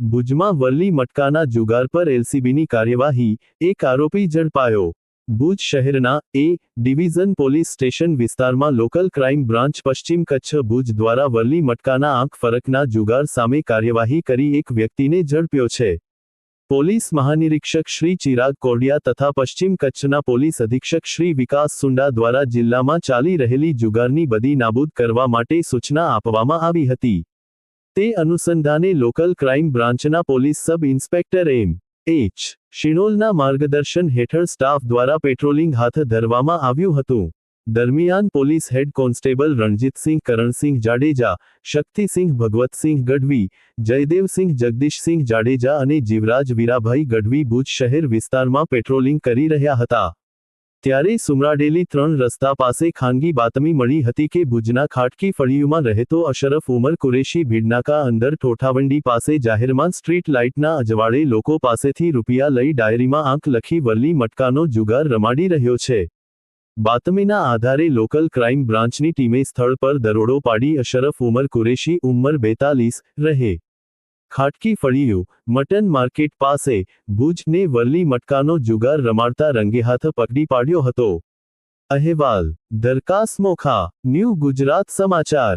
ભુજમાં વરલી મટકાના જુગાર પર એલસીબીની કાર્યવાહી, એક આરોપી ઝડપાયો। ભુજ શહેરના એ ડિવિઝન પોલીસ સ્ટેશન વિસ્તારમાં લોકલ ક્રાઇમ બ્રાન્ચ પશ્ચિમ કચ્છ ભુજ દ્વારા વરલી મટકાના આંખ ફરકના જુગાર સામે કાર્યવાહી કરી એક વ્યક્તિને ઝડપ્યો છે। પોલીસ મહાનિરીક્ષક શ્રી ચિરાગ કોડિયા તથા પશ્ચિમ કચ્છના પોલીસ અધિક્ષક શ્રી વિકાસ સુંડા દ્વારા જિલ્લામાં ચાલી રહેલી જુગારની બદી નાબૂદ કરવા માટે સૂચના આપવામાં આવી હતી। તે અનુસંધાને લોકલ ક્રાઇમ બ્રાન્ચના પોલીસ સબ ઇન્સ્પેક્ટર એમ.એચ. શિણોલના માર્ગદર્શન હેઠળ સ્ટાફ દ્વારા પેટ્રોલિંગ હાથ ધરવામાં આવ્યું હતું। દરમિયાન police head constable Ranjitsinh Karansinh Jadeja, Shaktisinh Bhagvatsinh Gadhvi, Jaydevsinh Jagdishsinh Jadeja અને જીવરાજ વીરાભાઈ ગઢવી ભુજ શહેર વિસ્તારમાં પેટ્રોલિંગ કરી રહ્યા હતા। ત્યારે સુમરાડેલી 3 રસ્તા પાસે ખાનગી બાતમી મળી હતી કે ભુજના ખાટકી ફળિયુમાં રહેતો અશરફ ઉમર કુરેશી ભીડનાકા અંદર ઠોઠાવંડી પાસે જાહેરમાં સ્ટ્રીટ લાઇટના અજવાળે લોકો પાસેથી રૂપિયા લઈ ડાયરીમાં આંક લખી વરલી મટકાનો જુગાર રમાડી રહ્યો છે। બાતમીના આધારે લોકલ ક્રાઇમ બ્રાન્ચની ટીમે સ્થળ પર દરોડો પાડી અશરફ ઉમર કુરેશી ઉંમર 42 રહે ખાટકી ફળિયું, મટન માર્કેટ પાસે, ભુજને વરલી મટકાનો જુગાર રમાડતા રંગેહાથ પકડી પાડ્યો હતો। અહેવાલ દરકાસ મોખા, ન્યૂ ગુજરાત સમાચાર।